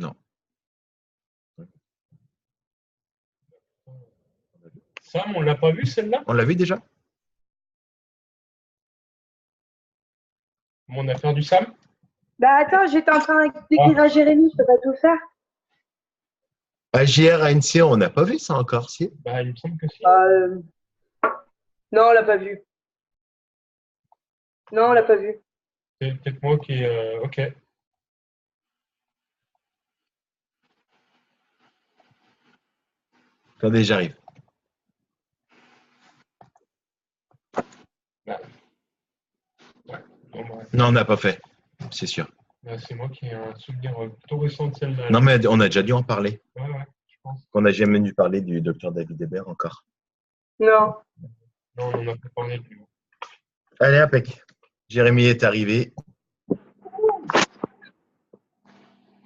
Non. Sam, on l'a pas vu celle-là? On l'a vu déjà? On a perdu Sam? Bah attends, j'étais en train d'écrire à Jérémy, je peux pas tout faire. AGR, ANC, on n'a pas vu ça encore, si? Bah, il me semble que si. Non, on l'a pas vu. Non, on l'a pas vu. C'est peut-être moi qui. Ok. Attendez, j'arrive. Non, on n'a pas fait, c'est sûr. Bah, c'est moi qui ai un souvenir plutôt récent de celle-là. Non, mais on a déjà dû en parler. Ouais, je pense. On n'a jamais dû parler du docteur David Hébert encore. Non. Non, on en a pas parlé plus. Allez, impec. Jérémy est arrivé.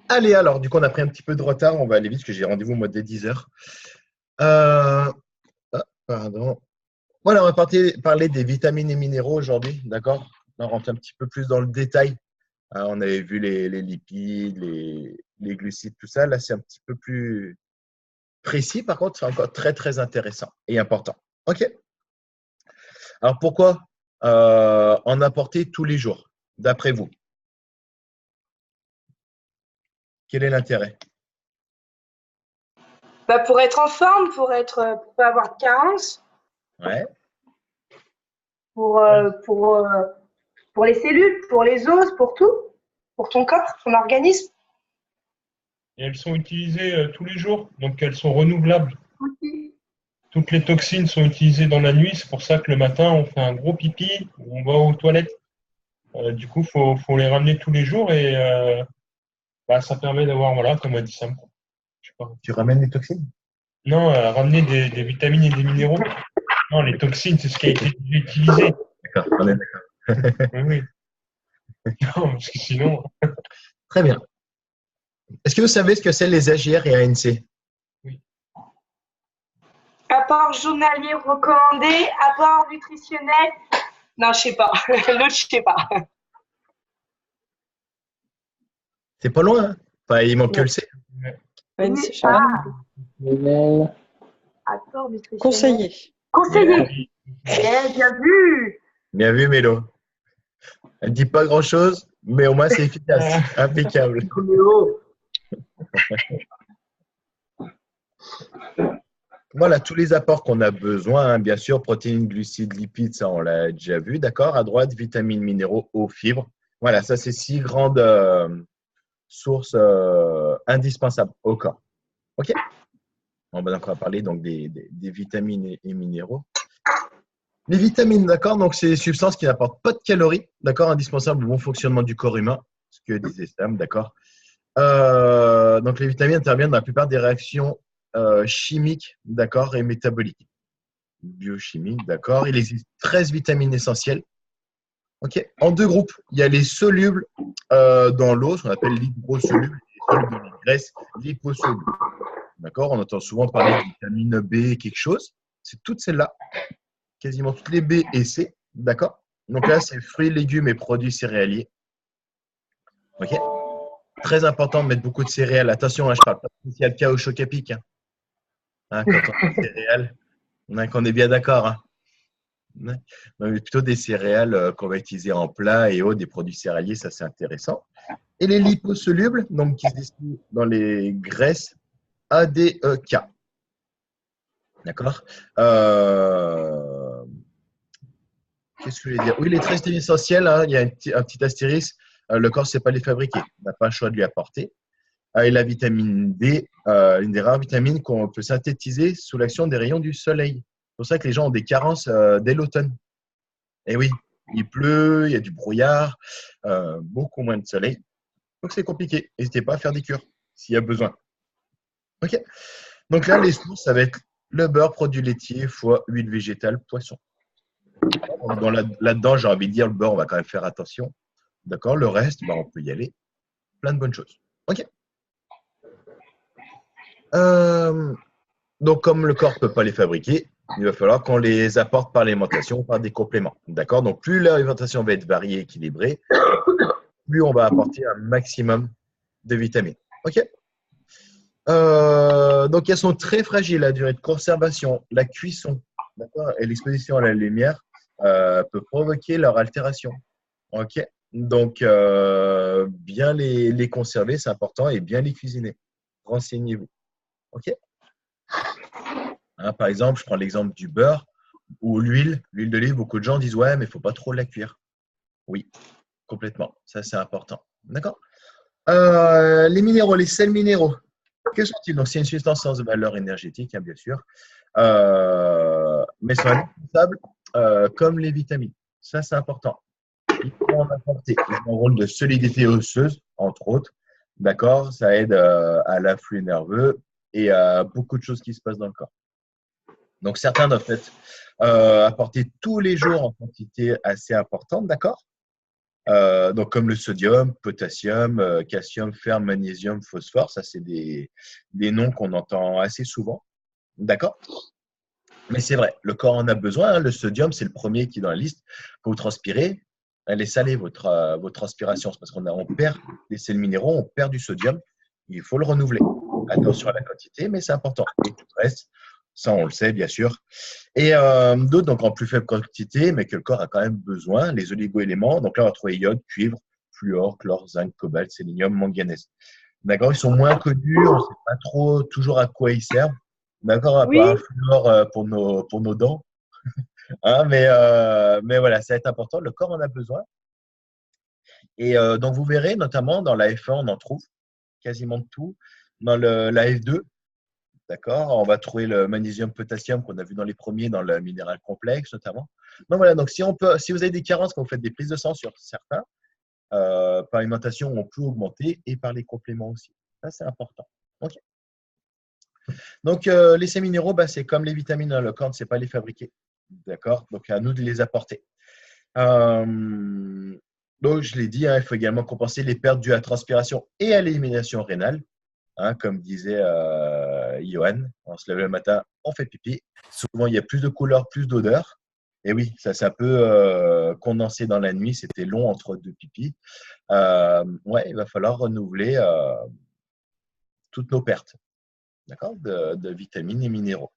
Allez, alors, du coup, on a pris un petit peu de retard. On va aller vite parce que j'ai rendez-vous moi dès 10h. Pardon. Voilà, on va parler des vitamines et minéraux aujourd'hui, d'accord? On rentre un petit peu plus dans le détail. On avait vu les lipides, les glucides, tout ça. Là, c'est un petit peu plus précis. Par contre, c'est encore très, très intéressant et important. OK. Alors, pourquoi en apporter tous les jours, d'après vous? Quel est l'intérêt? Bah pour être en forme, pour pas avoir de carence, Ouais. pour les cellules, pour les os, pour tout, pour ton corps, ton organisme. Et elles sont utilisées tous les jours, donc elles sont renouvelables. Toutes les toxines sont utilisées dans la nuit, c'est pour ça que le matin, on fait un gros pipi, on va aux toilettes. Du coup, faut les ramener tous les jours et ça permet d'avoir, voilà, comme a dit Sam. Je sais pas. Tu ramènes les toxines? Non, ramener des vitamines et des minéraux. Non, les toxines, c'est ce qui a été utilisé. D'accord, on est d'accord. Oui. Non, parce que sinon. Très bien. Est-ce que vous savez ce que c'est les AGR et ANC? Oui. Apport journalier recommandé, apport nutritionnel. Non, je sais pas. L'autre, je sais pas. C'est pas loin, hein? Enfin, il manque que le C. ANC, Apport nutritionnel. conseiller. Conseiller. Bien vu. Bien vu, Mélo. Elle ne dit pas grand-chose, mais au moins c'est efficace. Impeccable. Voilà, tous les apports qu'on a besoin, hein, bien sûr, protéines, glucides, lipides, ça on l'a déjà vu, d'accord? À droite, vitamines, minéraux, eau, fibres. Voilà, ça c'est 6 grandes sources indispensables au corps. OK? On va donc parler donc, des vitamines et minéraux. Les vitamines, d'accord, donc c'est des substances qui n'apportent pas de calories, d'accord, indispensables au bon fonctionnement du corps humain, ce que disait Sam, d'accord. Donc les vitamines interviennent dans la plupart des réactions chimiques, d'accord, et métaboliques. Biochimiques, d'accord. Il existe 13 vitamines essentielles. OK. En deux groupes, il y a les solubles dans l'eau, ce qu'on appelle l'hydrosolubles, et les solubles dans les graisses liposolubles. D'accord. On entend souvent parler de vitamine B, quelque chose. C'est toutes celles-là. Quasiment toutes les B et C, d'accord? Donc là, c'est fruits, légumes et produits céréaliers. OK? Très important de mettre beaucoup de céréales. Attention, hein, je ne parle pas s'il y a le cas au choc à pic. Quand on dit céréales, qu'on est bien d'accord. Hein? Non, mais plutôt des céréales qu'on va utiliser en plat et autres, des produits céréaliers, ça c'est intéressant. Et les liposolubles, donc qui se distribuent dans les graisses ADEK. D'accord. Qu'est-ce que je voulais dire? Oui, les 13 huiles essentielles, hein, il y a un petit astérisque. Le corps ne sait pas les fabriquer. On n'a pas le choix de lui apporter. Et la vitamine D, une des rares vitamines qu'on peut synthétiser sous l'action des rayons du soleil. C'est pour ça que les gens ont des carences dès l'automne. Et oui, il pleut, il y a du brouillard, beaucoup moins de soleil. Donc c'est compliqué. N'hésitez pas à faire des cures s'il y a besoin. OK. Donc là, les sources, ça va être le beurre, produits laitiers, foie, huile végétale, poisson. Là-dedans, j'ai envie de dire, le beurre, on va quand même faire attention. D'accord. Le reste, on peut y aller. Plein de bonnes choses. OK. Donc, comme le corps ne peut pas les fabriquer, il va falloir qu'on les apporte par l'alimentation, par des compléments. D'accord. Donc, plus l'alimentation va être variée, équilibrée, plus on va apporter un maximum de vitamines. OK. Donc, elles sont très fragiles, la durée de conservation, la cuisson, d'accord, et l'exposition à la lumière peut provoquer leur altération. OK? Donc, bien les conserver, c'est important, et bien les cuisiner. Renseignez-vous. OK? Hein, par exemple, je prends l'exemple du beurre ou l'huile d'olive. Beaucoup de gens disent, ouais, mais il ne faut pas trop la cuire. Oui, complètement. Ça, c'est important. D'accord? Les minéraux, les sels minéraux. Que sont-ils? Donc, c'est une substance sans valeur énergétique, hein, bien sûr, mais sont indispensables comme les vitamines. Ça, c'est important. Il faut en apporter. Ils ont un rôle de solidité osseuse, entre autres. D'accord? Ça aide à l'afflux nerveux et à beaucoup de choses qui se passent dans le corps. Donc, certains doivent être apportés tous les jours en quantité assez importante. D'accord? Donc, comme le sodium, potassium, calcium, fer, magnésium, phosphore, ça, c'est des noms qu'on entend assez souvent. D'accord? Mais c'est vrai, le corps en a besoin, hein. Le sodium, c'est le premier qui est dans la liste. Quand vous transpirez, elle est salée, votre transpiration. C'est parce qu'on perd des sels minéraux, on perd du sodium. Il faut le renouveler. Attention à la quantité, mais c'est important. Et tout le reste, ça, on le sait, bien sûr. Et d'autres, donc en plus faible quantité, mais que le corps a quand même besoin, les oligo-éléments. Donc là, on va trouver iode, cuivre, fluor, chlore, zinc, cobalt, sélénium, manganèse. D'accord? Ils sont moins connus, on ne sait pas trop toujours à quoi ils servent. D'accord? À Oui, part un fluor pour nos dents. Hein, mais voilà, ça va être important. Le corps en a besoin. Et donc, vous verrez, notamment dans la F1, on en trouve quasiment de tout. Dans la F2, d'accord, on va trouver le magnésium, potassium qu'on a vu dans les premiers, dans le minéral complexe notamment. Donc voilà, donc si vous avez des carences quand vous faites des prises de sang sur certains, par alimentation, on peut augmenter et par les compléments aussi. Ça, c'est important. Ok. Donc, les sels minéraux, bah, c'est comme les vitamines, hein, le corps ne sait pas les fabriquer. D'accord? Donc, à nous de les apporter. Donc, je l'ai dit, hein, il faut également compenser les pertes dues à la transpiration et à l'élimination rénale. Hein, comme disait Johan, on se lève le matin, on fait pipi. Souvent, il y a plus de couleurs, plus d'odeurs. Et oui, ça peut condenser dans la nuit. C'était long entre deux pipis. Ouais, il va falloir renouveler toutes nos pertes, d'accord, de vitamines et minéraux.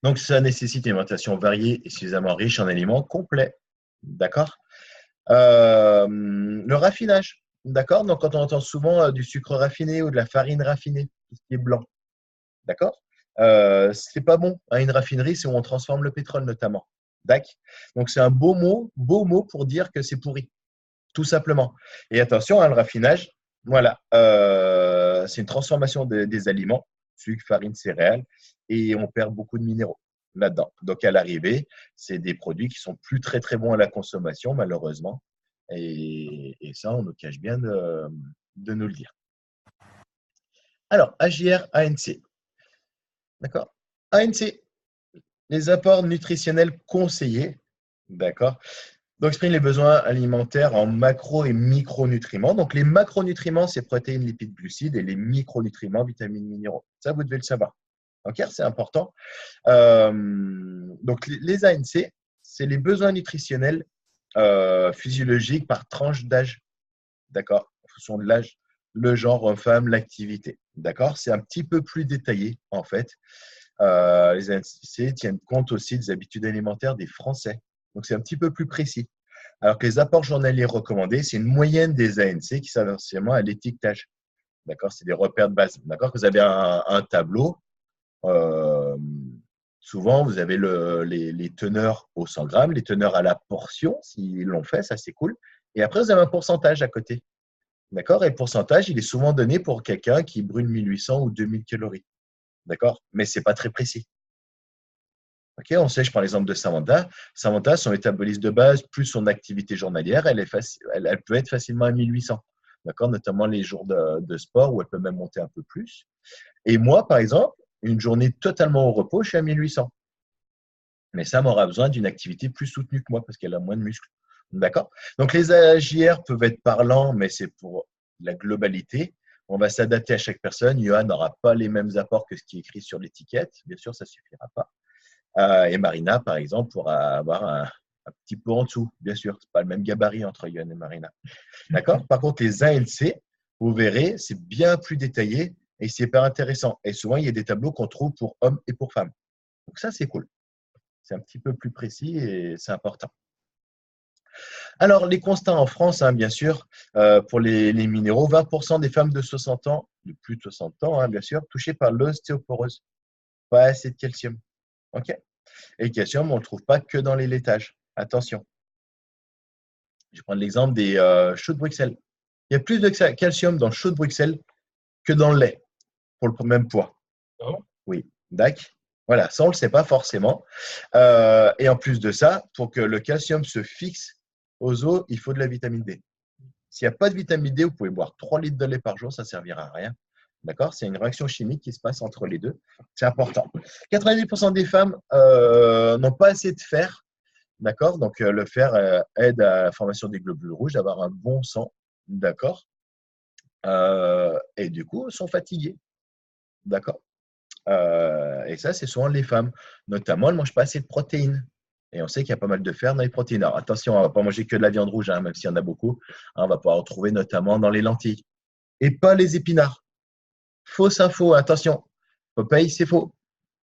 Donc, ça nécessite une alimentation variée et suffisamment riche en aliments complets. D'accord? Le raffinage. D'accord? Donc, quand on entend souvent du sucre raffiné ou de la farine raffinée, tout ce qui est blanc. D'accord? C'est pas bon. Hein, une raffinerie, c'est où on transforme le pétrole notamment. D'accord? Donc, c'est un beau mot pour dire que c'est pourri. Tout simplement. Et attention, hein, le raffinage, voilà, c'est une transformation des aliments, sucre, farine, céréales, et on perd beaucoup de minéraux là-dedans. Donc, à l'arrivée, c'est des produits qui sont plus très, très bons à la consommation, malheureusement. Et ça, on nous cache bien de nous le dire. Alors, AGR, ANC. D'accord? ANC, les apports nutritionnels conseillés. D'accord? Donc, exprime les besoins alimentaires en macro et micronutriments. Donc, les macronutriments, c'est protéines, lipides, glucides, et les micronutriments, vitamines, minéraux. Ça, vous devez le savoir. Ok, c'est important. Donc, les ANC, c'est les besoins nutritionnels physiologiques par tranche d'âge. D'accord? En fonction de l'âge, le genre, femme, l'activité. D'accord? C'est un petit peu plus détaillé, en fait. Les ANC tiennent compte aussi des habitudes alimentaires des Français. Donc, c'est un petit peu plus précis. Alors que les apports journaliers recommandés, c'est une moyenne des ANC qui servent essentiellement à l'étiquetage. D'accord? C'est des repères de base. D'accord? Vous avez un tableau. Euh, souvent, vous avez les teneurs au 100 grammes, les teneurs à la portion, s'ils l'ont fait, ça c'est cool. Et après, vous avez un pourcentage à côté. D'accord? Et le pourcentage, il est souvent donné pour quelqu'un qui brûle 1800 ou 2000 calories. D'accord? Mais ce n'est pas très précis. Okay, on sait, je prends l'exemple de Samantha. Samantha, son métabolisme de base, plus son activité journalière, elle peut être facilement à 1800. D'accord? Notamment les jours de sport où elle peut même monter un peu plus. Et moi, par exemple, une journée totalement au repos, je suis à 1800. Mais Sam aura besoin d'une activité plus soutenue que moi parce qu'elle a moins de muscles. D'accord? Donc, les AGR peuvent être parlants, mais c'est pour la globalité. On va s'adapter à chaque personne. Johan n'aura pas les mêmes apports que ce qui est écrit sur l'étiquette. Bien sûr, ça ne suffira pas. Et Marina, par exemple, pourra avoir un petit peu en dessous. Bien sûr, ce n'est pas le même gabarit entre Johan et Marina. D'accord? Par contre, les ANC, vous verrez, c'est bien plus détaillé Et c'est hyper intéressant. Et souvent, il y a des tableaux qu'on trouve pour hommes et pour femmes. Donc ça, c'est cool. C'est un petit peu plus précis et c'est important. Alors, les constats en France, hein, bien sûr, pour les minéraux, 20% des femmes de 60 ans, de plus de 60 ans, hein, bien sûr, touchées par l'ostéoporose. Pas assez de calcium. OK? Et le calcium, on ne le trouve pas que dans les laitages. Attention. Je vais prendre l'exemple des choux de Bruxelles. Il y a plus de calcium dans le chou de Bruxelles que dans le lait, pour le même poids. Oh. Oui, d'accord. Voilà, ça, on ne le sait pas forcément. Et en plus de ça, pour que le calcium se fixe aux os, il faut de la vitamine D. S'il n'y a pas de vitamine D, vous pouvez boire 3 litres de lait par jour, ça ne servira à rien. D'accord? C'est une réaction chimique qui se passe entre les deux. C'est important. 90% des femmes n'ont pas assez de fer. D'accord? Donc, le fer aide à la formation des globules rouges, d'avoir un bon sang. D'accord? Et du coup, sont fatiguées. D'accord? Et ça, c'est souvent les femmes. Notamment, elles ne mangent pas assez de protéines. Et on sait qu'il y a pas mal de fer dans les protéines. Alors, attention, on ne va pas manger que de la viande rouge, hein, même s'il y en a beaucoup. Hein, on va pouvoir en trouver notamment dans les lentilles. Et pas les épinards. Fausse info, attention. Popeye, c'est faux.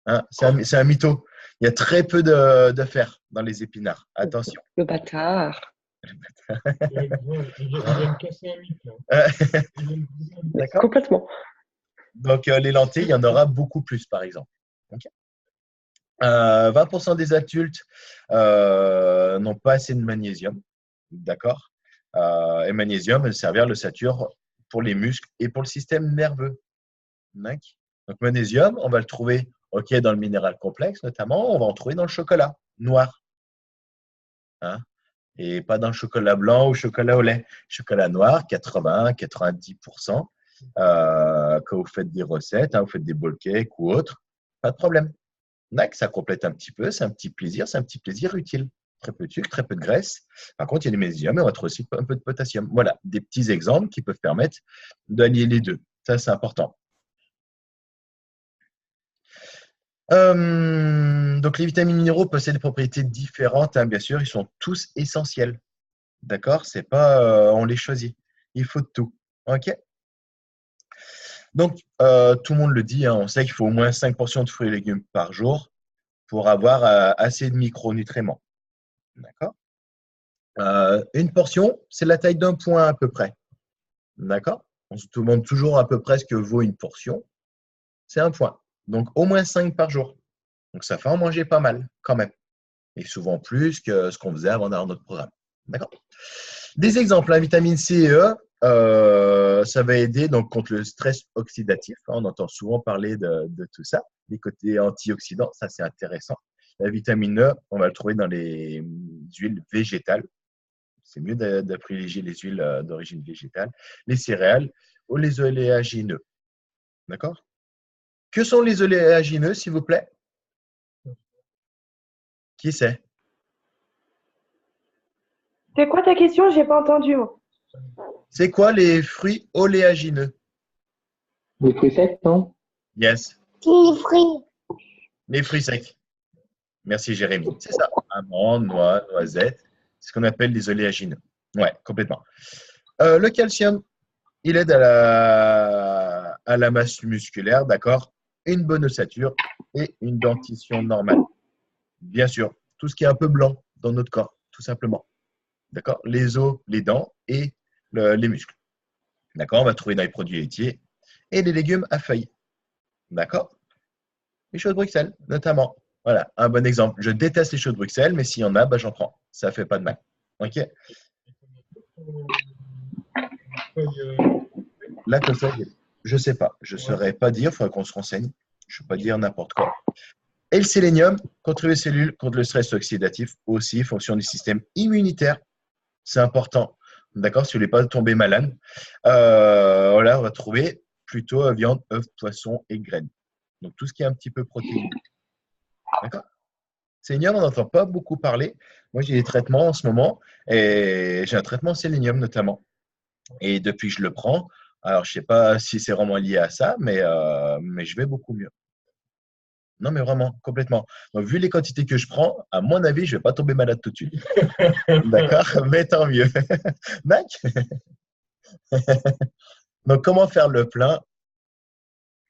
Hein, c'est un mytho. Il y a très peu de fer dans les épinards. Attention. Le bâtard. Il vient de casser un mythe. Là. D'accord. Complètement. Donc, les lentilles, il y en aura beaucoup plus, par exemple. Okay. 20% des adultes n'ont pas assez de magnésium. D'accord. Et magnésium, le servir le sature pour les muscles et pour le système nerveux. Donc, magnésium, on va le trouver dans le minéral complexe, notamment. On va en trouver dans le chocolat noir. Hein, et pas dans le chocolat blanc ou chocolat au lait. Chocolat noir, 80-90%. Quand vous faites des recettes, hein, vous faites des bowl cakes ou autres, pas de problème. Ça complète un petit peu, c'est un petit plaisir utile. Très peu de sucre, très peu de graisse. Par contre, il y a du magnésium et on va trouver aussi un peu de potassium. Voilà, des petits exemples qui peuvent permettre d'allier les deux. Ça, c'est important. Donc, les vitamines minéraux possèdent des propriétés différentes, hein, bien sûr, ils sont tous essentiels. D'accord? C'est pas on les choisit. Il faut de tout. OK? Donc, tout le monde le dit, hein, on sait qu'il faut au moins 5 portions de fruits et légumes par jour pour avoir assez de micronutriments. D'accord? Une portion, c'est la taille d'un point à peu près. D'accord? On se demande toujours à peu près ce que vaut une portion. C'est un point. Donc, au moins 5 par jour. Donc, ça fait en manger pas mal quand même. Et souvent plus que ce qu'on faisait avant d'avoir notre programme. D'accord? Des exemples, la vitamine C et E, ça va aider donc, contre le stress oxydatif. On entend souvent parler de tout ça. Les côtés antioxydants, ça c'est intéressant. La vitamine E, on va le trouver dans les huiles végétales. C'est mieux de privilégier les huiles d'origine végétale, les céréales ou les oléagineux. D'accord? Que sont les oléagineux, s'il vous plaît? Qui sait? C'est quoi ta question? J'ai pas entendu. C'est quoi les fruits oléagineux? Les fruits secs, non? Yes. Les fruits. Les fruits secs. Merci Jérémy. C'est ça. Amandes, noix, noisettes. C'est ce qu'on appelle les oléagineux. Ouais, complètement. Le calcium, il aide à la masse musculaire, d'accord? Une bonne ossature et une dentition normale. Bien sûr, tout ce qui est un peu blanc dans notre corps, tout simplement. D'accord? Les os, les dents et les muscles. D'accord? On va trouver dans les produits laitiers et les légumes à feuilles. D'accord? Les choux de Bruxelles, notamment. Voilà, un bon exemple. Je déteste les choux de Bruxelles, mais s'il y en a, j'en prends. Ça ne fait pas de mal. OK? La cossole, je ne sais pas. Je ne saurais pas dire. Il faudrait qu'on se renseigne. Je ne peux pas dire n'importe quoi. Et le sélénium, contribue aux cellules contre le stress oxydatif aussi, fonction du système immunitaire. C'est important. D'accord? Si vous ne voulez pas tomber malade, voilà, on va trouver plutôt viande, œufs, poissons et graines. Donc, tout ce qui est un petit peu protéiné. D'accord? Sélénium, on n'entend pas beaucoup parler. Moi, j'ai des traitements en ce moment et j'ai un traitement sélénium notamment. Et depuis que je le prends, alors je ne sais pas si c'est vraiment lié à ça, mais je vais beaucoup mieux. Non, mais vraiment, complètement. Donc, vu les quantités que je prends, à mon avis, je ne vais pas tomber malade tout de suite. D'accord? Mais tant mieux. D'accord? Donc, comment faire le plein?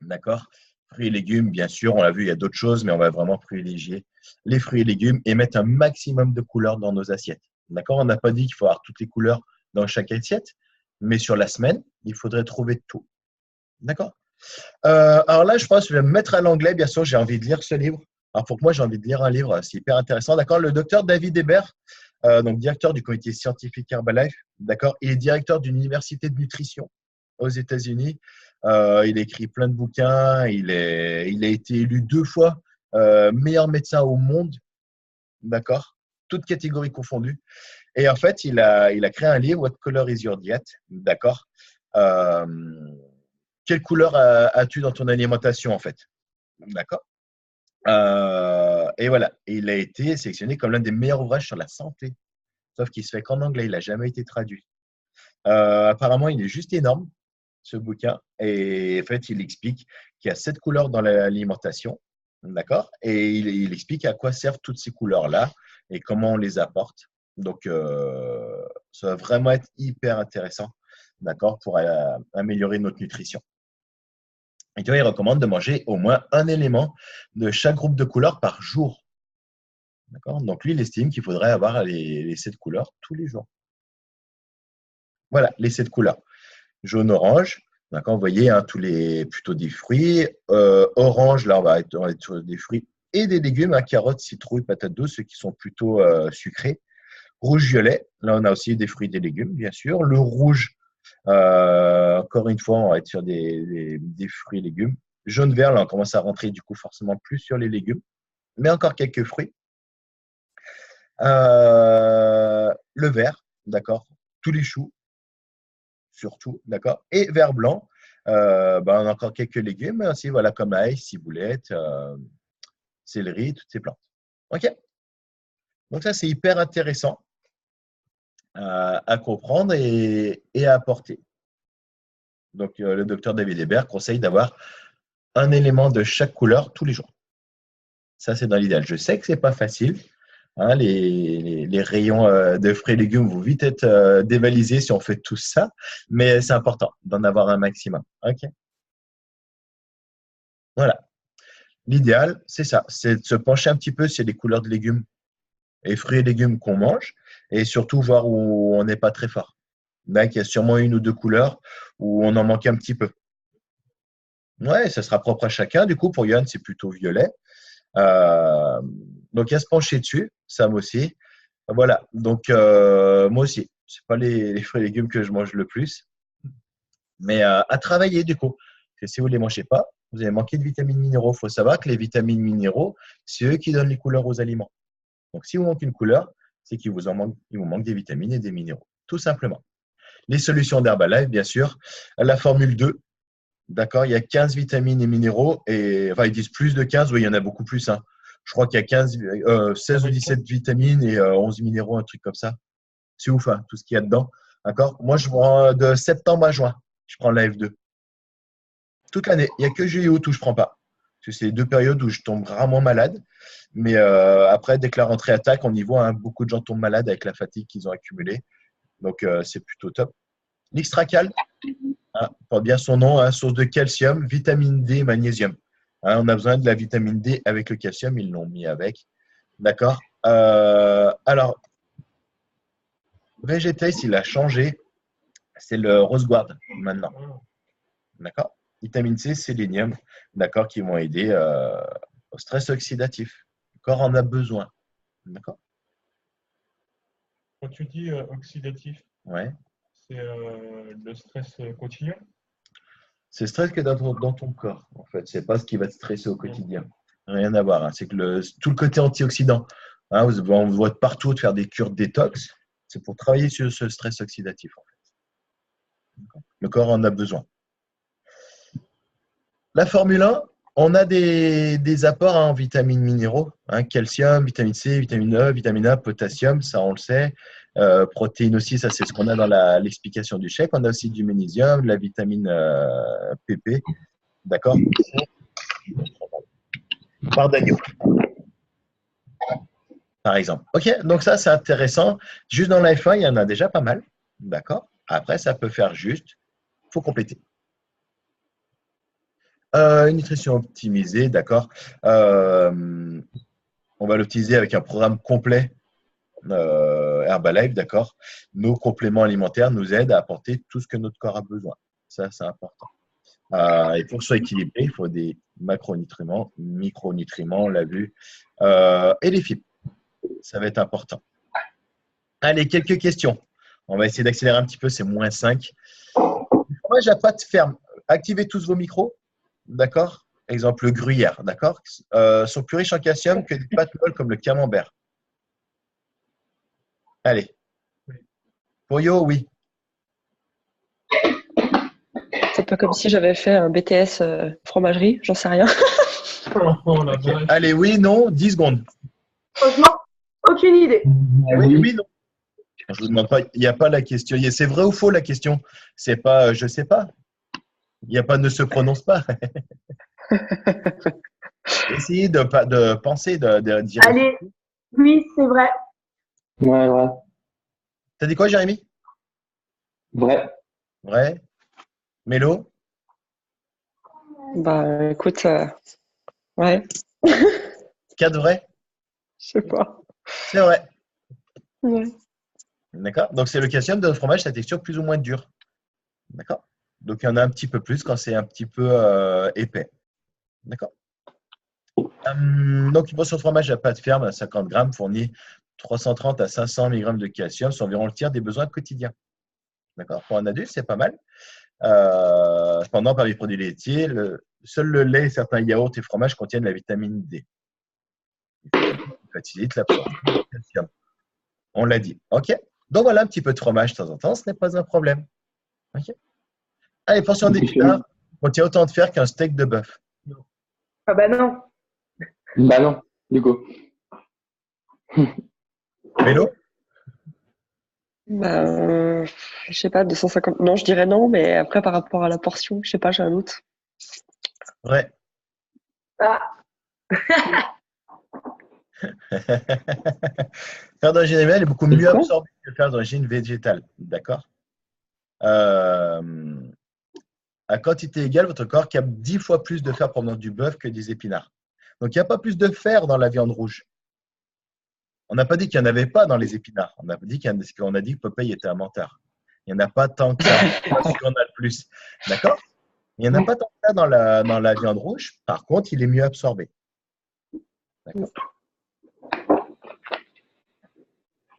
D'accord? Fruits et légumes, bien sûr, on l'a vu, il y a d'autres choses, mais on va vraiment privilégier les fruits et légumes et mettre un maximum de couleurs dans nos assiettes. D'accord? On n'a pas dit qu'il faut avoir toutes les couleurs dans chaque assiette, mais sur la semaine, il faudrait trouver tout. D'accord? Alors là, je pense que je vais me mettre à l'anglais. Bien sûr, j'ai envie de lire ce livre. Alors pour moi, j'ai envie de lire un livre, c'est hyper intéressant. D'accord? Le docteur David Hébert, donc directeur du comité scientifique Herbalife, d'accord? Il est directeur d'une université de nutrition aux États-Unis. Il a écrit plein de bouquins. Il a été élu 2 fois meilleur médecin au monde, d'accord? Toutes catégories confondues. Et en fait, il a créé un livre, What Color is Your Diet, d'accord? Euh, Quelle couleur as-tu dans ton alimentation, en fait? D'accord? Et voilà, et il a été sélectionné comme l'un des meilleurs ouvrages sur la santé. Sauf qu'il se fait qu'en anglais, il n'a jamais été traduit. Apparemment, il est juste énorme, ce bouquin. Et en fait, il explique qu'il y a 7 couleurs dans l'alimentation. D'accord? Et il explique à quoi servent toutes ces couleurs-là et comment on les apporte. Donc, ça va vraiment être hyper intéressant, d'accord, pour améliorer notre nutrition. Et tu vois, il recommande de manger au moins un élément de chaque groupe de couleurs par jour. D'accord? Donc, lui, il estime qu'il faudrait avoir les 7 couleurs tous les jours. Voilà, les 7 couleurs. Jaune, orange. D'accord? Vous voyez, hein, plutôt des fruits. Orange, là, on va être sur des fruits et des légumes. Hein, carottes, citrouilles, patates douces, ceux qui sont plutôt sucrés. Rouge, violet. Là, on a aussi des fruits et des légumes, bien sûr. Le rouge, encore une fois, on va être sur des fruits et légumes. Jaune, vert, là, on commence à rentrer du coup forcément plus sur les légumes, mais encore quelques fruits. Le vert, d'accord, tous les choux, surtout, d'accord, et vert blanc, on a encore quelques légumes, mais aussi, voilà, comme ail, ciboulette, céleri, toutes ces plantes. OK? Donc ça, c'est hyper intéressant à comprendre et à apporter. Donc, le docteur David Hébert conseille d'avoir un élément de chaque couleur tous les jours. Ça, c'est dans l'idéal. Je sais que ce n'est pas facile. Hein, les rayons de fruits et légumes vont vite être dévalisés si on fait tout ça, mais c'est important d'en avoir un maximum. OK? Voilà. L'idéal, c'est ça. C'est de se pencher un petit peu sur les couleurs de légumes et fruits et légumes qu'on mange et surtout voir où on n'est pas très fort. Là, il y a sûrement 1 ou 2 couleurs où on en manque un petit peu. Ouais, ça sera propre à chacun. Du coup, pour Yann, c'est plutôt violet. Donc, il y a se pencher dessus, Sam aussi. Voilà. Donc, moi aussi, ce n'est pas les fruits et légumes que je mange le plus. Mais à travailler, du coup. Parce que si vous ne les mangez pas, vous allez manquer de vitamines minéraux. Il faut savoir que les vitamines minéraux, c'est eux qui donnent les couleurs aux aliments. Donc, si vous manquez une couleur, c'est qu'il vous manque des vitamines et des minéraux. Tout simplement. Les solutions d'Herbalife, bien sûr. La formule 2. D'accord, il y a 15 vitamines et minéraux. Et, enfin, ils disent plus de 15. Oui, il y en a beaucoup plus. Hein. Je crois qu'il y a 16 ou 17 vitamines et 11 minéraux, un truc comme ça. C'est ouf, hein, tout ce qu'il y a dedans. D'accord. Moi, je prends de septembre à juin. Je prends la F2. Toute l'année. Il n'y a que juillet et août où je ne prends pas. Parce que c'est les 2 périodes où je tombe rarement malade. Mais après, dès que la rentrée attaque, on y voit, hein, beaucoup de gens tombent malades avec la fatigue qu'ils ont accumulée. Donc, c'est plutôt top. L'Xtracal, hein, porte bien son nom, hein, source de calcium, vitamine D, magnésium. Hein, on a besoin de la vitamine D avec le calcium, ils l'ont mis avec. D'accord. Alors, Vegetace, il a changé. C'est le Rose Guard maintenant. D'accord. Vitamine C, sélénium, d'accord, qui vont aider au stress oxydatif. Le corps en a besoin. D'accord. Quand tu dis oxydatif, Ouais. c'est le stress quotidien? C'est le stress qui est dans ton corps, en fait. C'est pas ce qui va te stresser au quotidien. Rien à voir. Hein. C'est que tout le côté antioxydant. Hein, on vous voit partout de faire des cures de détox. C'est pour travailler sur ce stress oxydatif, en fait. Le corps en a besoin. La Formule 1, on a des apports en vitamines minéraux, hein, calcium, vitamine C, vitamine E, vitamine A, potassium, ça on le sait. Protéines aussi, ça c'est ce qu'on a dans l'explication du chèque. On a aussi du magnésium, de la vitamine PP, d'accord, par d'agneau, par exemple. Ok, donc ça c'est intéressant. Juste dans la F1, il y en a déjà pas mal, d'accord. Après, ça peut faire juste, il faut compléter. Une nutrition optimisée, d'accord. On va l'utiliser avec un programme complet Herbalife, d'accord. Nos compléments alimentaires nous aident à apporter tout ce que notre corps a besoin. Ça, c'est important. Et pour que ce soit équilibré, il faut des macronutriments, micronutriments, on l'a vu, et les fibres. Ça va être important. Allez, quelques questions. On va essayer d'accélérer un petit peu, c'est -5. Fromage à pâte ferme. Activez tous vos micros, d'accord. Exemple, le gruyère, d'accord. Sont plus riches en calcium que des pâtes molles comme le camembert. Allez. Pollo, oui. C'est pas comme si j'avais fait un BTS fromagerie, j'en sais rien. Oh, la Okay. vache. Allez, oui, non, 10 secondes. Franchement, aucune idée. Oui, oui, non. Je vous demande pas, il n'y a pas la question. C'est vrai ou faux la question? C'est pas je sais pas. Il n'y a pas ne se prononce pas. Essayez de penser, de dire. Allez, oui, c'est vrai. Ouais, ouais. T'as dit quoi, Jérémy? Vrai. Vrai? Mélo? Bah écoute, ouais, 4 vrais? je sais pas. C'est vrai. Ouais. D'accord? Donc, c'est le calcium de notre fromage, sa texture plus ou moins dure. D'accord? Donc, il y en a un petit peu plus quand c'est un petit peu épais. D'accord? Donc, une portion de fromage à pâte ferme à 50 grammes fournit 330 à 500 mg de calcium, c'est environ le tiers des besoins quotidiens. D'accord? Pour un adulte, c'est pas mal. Cependant, parmi les produits laitiers, seul le lait, certains yaourts et fromages contiennent la vitamine D. Qui facilite l'absorption du calcium. On l'a dit. OK? Donc voilà, un petit peu de fromage de temps en temps, ce n'est pas un problème. OK? Allez, portion d'épinards contient autant de fer qu'un steak de bœuf. Ah bah non. Bah non, du coup. Mélo? Bah, je sais pas, 250. Non, je dirais non, mais après par rapport à la portion, je sais pas, j'ai un doute. Vrai. Ah, Fer d'origine animale est beaucoup C'est mieux quoi? absorbé que le fer d'origine végétale. D'accord? À quantité égale, votre corps capte 10 fois plus de fer provenant du bœuf que des épinards. Donc, il n'y a pas plus de fer dans la viande rouge. On n'a pas dit qu'il n'y en avait pas dans les épinards. On a dit que Popeye était un menteur. Il n'y en a pas tant que ça. Celui en a le plus. D'accord? Il n'y en a pas tant que ça dans la viande rouge. Par contre, il est mieux absorbé. D'accord?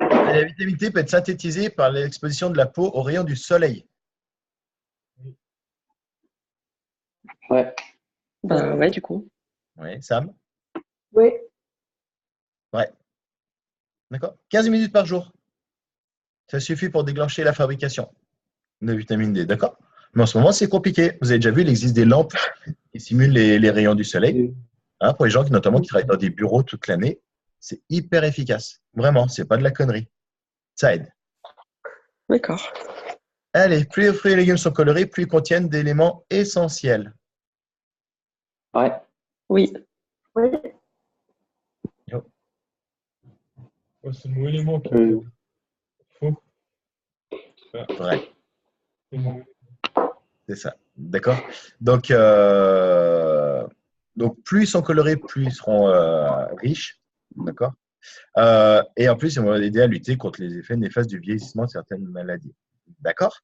La vitamine D peut être synthétisée par l'exposition de la peau aux rayons du soleil. Ouais. Bah ouais, du coup. Oui, Sam? oui. Ouais. D'accord? 15 minutes par jour. Ça suffit pour déclencher la fabrication de vitamine D. D'accord? Mais en ce moment, c'est compliqué. Vous avez déjà vu, il existe des lampes qui simulent les rayons du soleil. Hein, pour les gens notamment qui travaillent dans des bureaux toute l'année, c'est hyper efficace. Vraiment, c'est pas de la connerie. Ça aide. D'accord. Allez, plus les fruits et légumes sont colorés, plus ils contiennent d'éléments essentiels. Ouais. Oui. Oui. Ouais, c'est le mot élément qui Euh, faux. Vrai, C'est le mot. c'est ça. D'accord? Donc, plus ils sont colorés, plus ils seront riches. D'accord? Et en plus, ils vont aider à lutter contre les effets néfastes du vieillissement de certaines maladies. D'accord?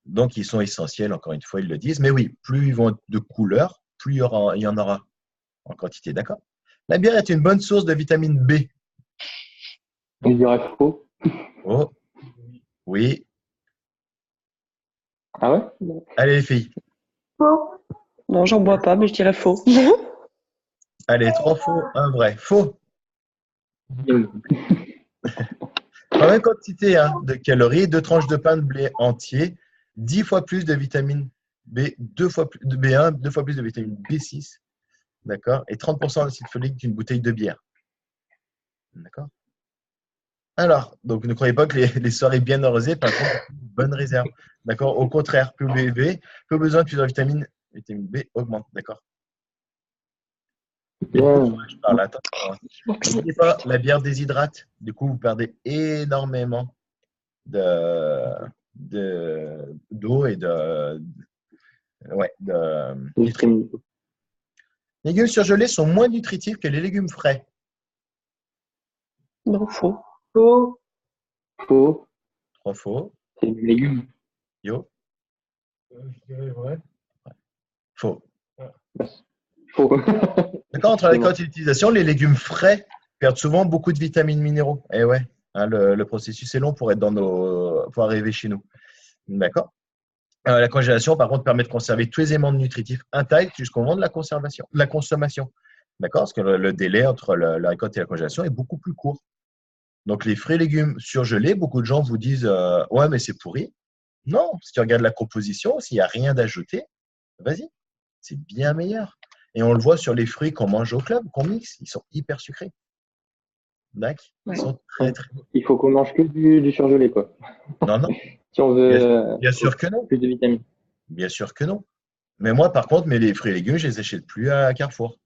Donc, ils sont essentiels, encore une fois, ils le disent. Mais oui, plus ils vont être de couleur, plus il y en aura en quantité. D'accord? La bière est une bonne source de vitamine B. je dirais faux. Oh, oui. Ah ouais? Non, Allez, les filles. Faux. non, j'en bois pas, mais je dirais faux. Allez, 3 faux, 1 vrai. Faux. Mm. En même quantité de calories, 2 tranches de pain de blé entier, 10 fois plus de vitamine B, 2 fois plus de B1, 2 fois plus de vitamine B6, d'accord, et 30% d'acide folique d'une bouteille de bière. D'accord? Alors, donc ne croyez pas que les soirées bien arrosées, par contre, une bonne réserve. D'accord? Au contraire, plus besoin de plusieurs vitamines, vitamine B augmente. D'accord? Et Ouais. je parle, attention. N'oubliez pas, la bière déshydrate. Du coup, vous perdez énormément d'eau et Ouais, Nutrimine. les légumes surgelés sont moins nutritifs que les légumes frais. Non, faux. Faux. Faux. Trop faux. C'est des légumes. Yo. Je dirais vrai. Faux. Faux. D'accord, entre la récolte et l'utilisation, les légumes frais perdent souvent beaucoup de vitamines minéraux. Et ouais, hein, le processus est long pour pour arriver chez nous. D'accord. La congélation, par contre, permet de conserver tous les éléments nutritifs intacts jusqu'au moment de la consommation. D'accord, parce que le délai entre la récolte et la congélation est beaucoup plus court. Donc, les fruits et légumes surgelés, beaucoup de gens vous disent ouais, mais c'est pourri. Non, si tu regardes la composition, s'il n'y a rien d'ajouté, vas-y, c'est bien meilleur. Et on le voit sur les fruits qu'on mange au club, qu'on mixe, ils sont hyper sucrés. D'accord. Ils Ouais. sont très, très bons. Il faut qu'on mange que du surgelé, quoi. Non, non, Si on veut bien sûr que non. plus de vitamines. Bien sûr que non. Mais moi, par contre, les fruits et légumes, je les achète plus à Carrefour.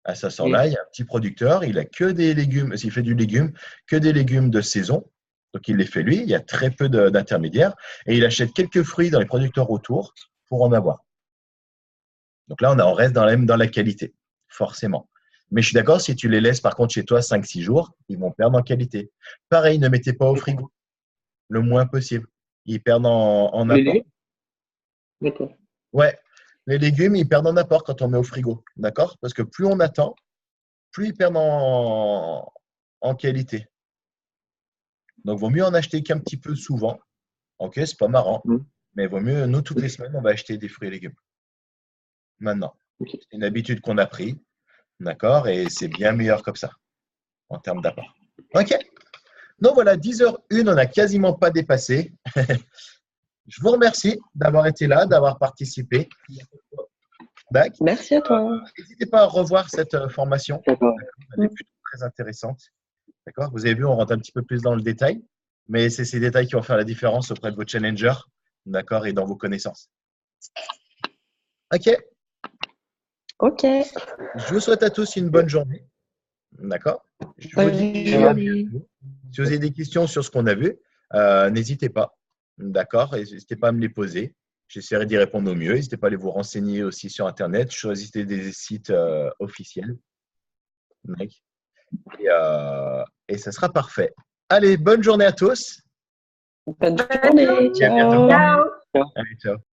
À ça sort là, il y a un petit producteur, il a que des légumes, s'il fait du légume, que des légumes de saison. Donc, il les fait lui, il y a très peu d'intermédiaires. Et il achète quelques fruits dans les producteurs autour pour en avoir. Donc là, on reste dans la qualité, forcément. Mais je suis d'accord, si tu les laisses par contre chez toi 5-6 jours, ils vont perdre en qualité. Pareil, ne mettez pas au frigo, le moins possible. Ils perdent en Les apport. légumes? D'accord. Ouais, les légumes, ils perdent en apport quand on met au frigo. D'accord? Parce que plus on attend, plus ils perdent en qualité. Donc, il vaut mieux en acheter qu'un petit peu souvent. Ok, c'est pas marrant. Mm. Mais il vaut mieux, nous, toutes les semaines, on va acheter des fruits et légumes. Maintenant. Ok. C'est une habitude qu'on a pris. D'accord? Et c'est bien meilleur comme ça, en termes d'apport. Ok? Donc voilà, 10h01, on n'a quasiment pas dépassé. Je vous remercie d'avoir été là, d'avoir participé. D'accord? Merci à toi. N'hésitez pas à revoir cette formation. D'accord. Elle est plutôt très intéressante. D'accord? Vous avez vu, on rentre un petit peu plus dans le détail, mais c'est ces détails qui vont faire la différence auprès de vos challengers, d'accord, et dans vos connaissances. OK? Ok. Je vous souhaite à tous une bonne journée. D'accord? Je vous Bonne dis, journée. si vous avez des questions sur ce qu'on a vu, n'hésitez pas. D'accord? Et n'hésitez pas à me les poser. J'essaierai d'y répondre au mieux. N'hésitez pas à aller vous renseigner aussi sur Internet. Choisissez des sites officiels. Et ça sera parfait. Allez, bonne journée à tous. Bonne journée. Et à bientôt. Ciao. Ciao. Allez, ciao.